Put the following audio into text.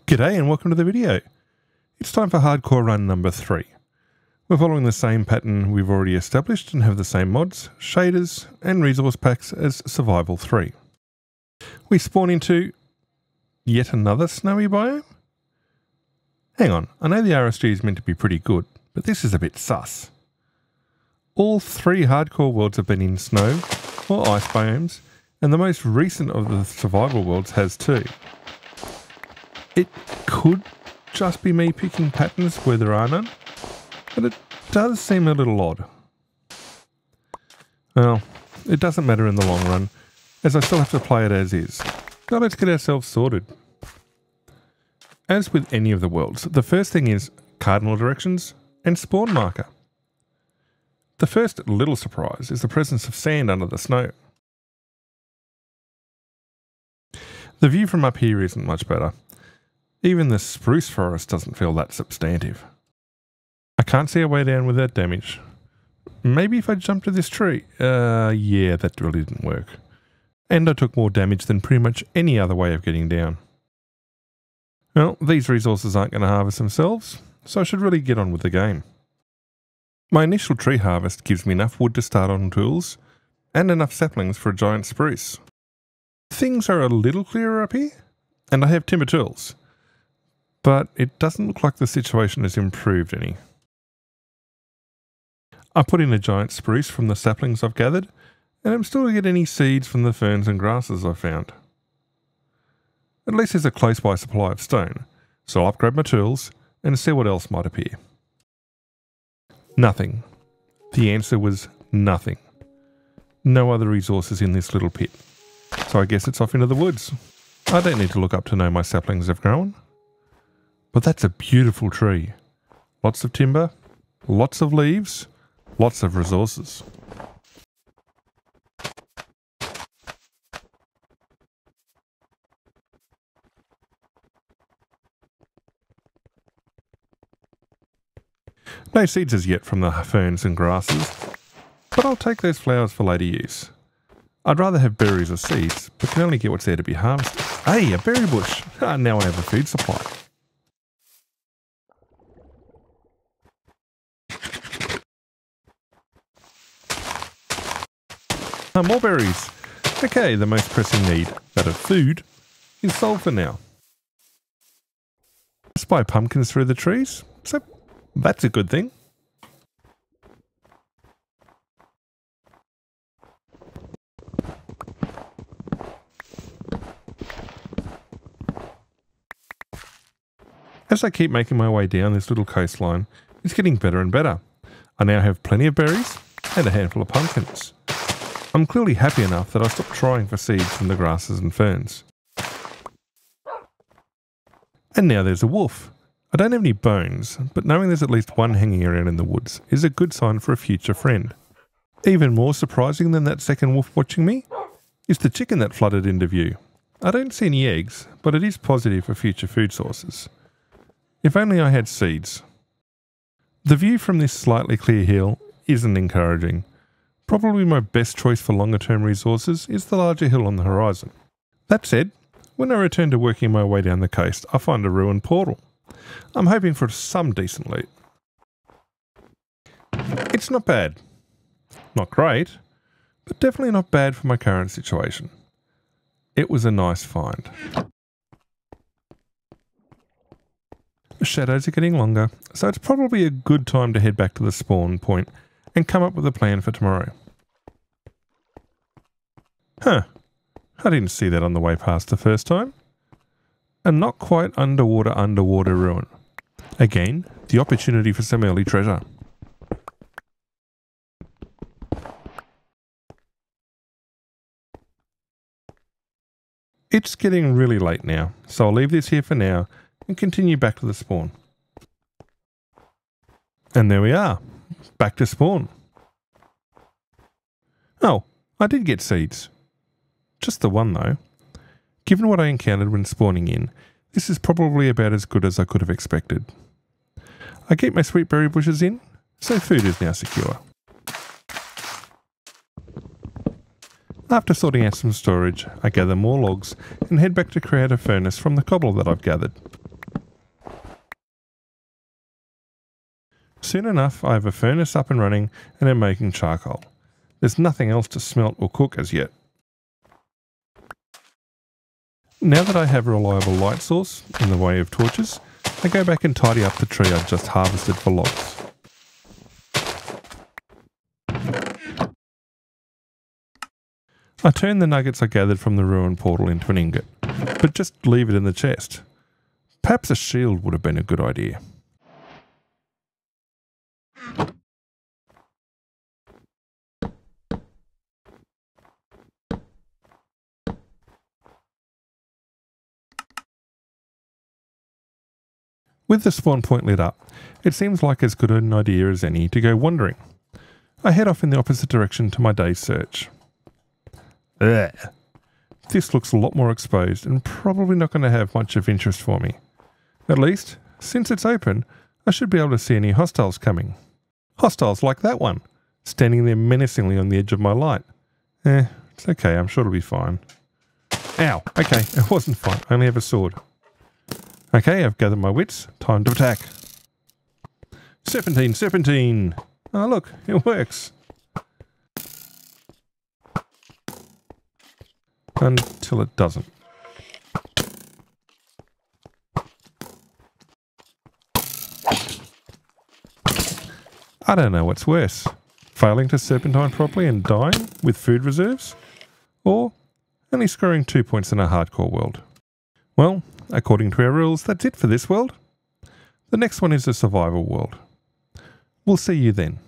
G'day and welcome to the video. It's time for hardcore run number 3. We're following the same pattern we've already established and have the same mods, shaders and resource packs as survival 3. We spawn into yet another snowy biome? Hang on, I know the RSG is meant to be pretty good, but this is a bit sus. All 3 hardcore worlds have been in snow or ice biomes, and the most recent of the survival worlds has too. It could just be me picking patterns where there are none, but it does seem a little odd. Well, it doesn't matter in the long run, as I still have to play it as is. Now let's get ourselves sorted. As with any of the worlds, the first thing is cardinal directions and spawn marker. The first little surprise is the presence of sand under the snow. The view from up here isn't much better. Even the spruce forest doesn't feel that substantive. I can't see a way down without damage. Maybe if I jumped to this tree. Yeah, that really didn't work. And I took more damage than pretty much any other way of getting down. Well, these resources aren't going to harvest themselves, so I should really get on with the game. My initial tree harvest gives me enough wood to start on tools, and enough saplings for a giant spruce. Things are a little clearer up here, and I have timber tools. But it doesn't look like the situation has improved any. I put in a giant spruce from the saplings I've gathered, and I'm still to get any seeds from the ferns and grasses I've found. At least there's a close by supply of stone, so I'll upgrade my tools and see what else might appear. Nothing. The answer was nothing. No other resources in this little pit, so I guess it's off into the woods. I don't need to look up to know my saplings have grown. But that's a beautiful tree. Lots of timber, lots of leaves, lots of resources. No seeds as yet from the ferns and grasses, but I'll take those flowers for later use. I'd rather have berries or seeds, but can only get what's there to be harvested. Hey, a berry bush! Now I have a food supply. More berries. Okay, the most pressing need, that of food, is solved for now. I spy pumpkins through the trees, so that's a good thing. As I keep making my way down this little coastline, it's getting better and better. I now have plenty of berries and a handful of pumpkins. I'm clearly happy enough that I stopped trying for seeds from the grasses and ferns. And now there's a wolf. I don't have any bones, but knowing there's at least one hanging around in the woods is a good sign for a future friend. Even more surprising than that second wolf watching me is the chicken that flooded into view. I don't see any eggs, but it is positive for future food sources. If only I had seeds. The view from this slightly clear hill isn't encouraging. Probably my best choice for longer term resources is the larger hill on the horizon. That said, when I return to working my way down the coast, I find a ruined portal. I'm hoping for some decent loot. It's not bad. Not great, but definitely not bad for my current situation. It was a nice find. The shadows are getting longer, so it's probably a good time to head back to the spawn point and come up with a plan for tomorrow. Huh, I didn't see that on the way past the first time. A not quite underwater ruin. Again, the opportunity for some early treasure. It's getting really late now, so I'll leave this here for now and continue back to the spawn. And there we are. Back to spawn. Oh, I did get seeds. Just the one though. Given what I encountered when spawning in, this is probably about as good as I could have expected. I keep my sweet berry bushes in, so food is now secure. After sorting out some storage, I gather more logs and head back to create a furnace from the cobble that I've gathered. Soon enough, I have a furnace up and running and am making charcoal. There's nothing else to smelt or cook as yet. Now that I have a reliable light source in the way of torches, I go back and tidy up the tree I've just harvested for logs. I turn the nuggets I gathered from the ruined portal into an ingot, but just leave it in the chest. Perhaps a shield would have been a good idea. With the spawn point lit up, it seems like as good an idea as any to go wandering. I head off in the opposite direction to my day's search. Ugh. This looks a lot more exposed and probably not going to have much of interest for me. At least, since it's open, I should be able to see any hostiles coming. Hostiles like that one, standing there menacingly on the edge of my light. It's okay, I'm sure it'll be fine. Ow, okay, it wasn't fine, I only have a sword. Okay, I've gathered my wits, time to attack. Serpentine, serpentine! Oh look, it works. Until it doesn't. I don't know what's worse. Failing to serpentine properly and dying with food reserves? Or only scoring 2 points in a hardcore world? Well, according to our rules, that's it for this world. The next one is a survival world. We'll see you then.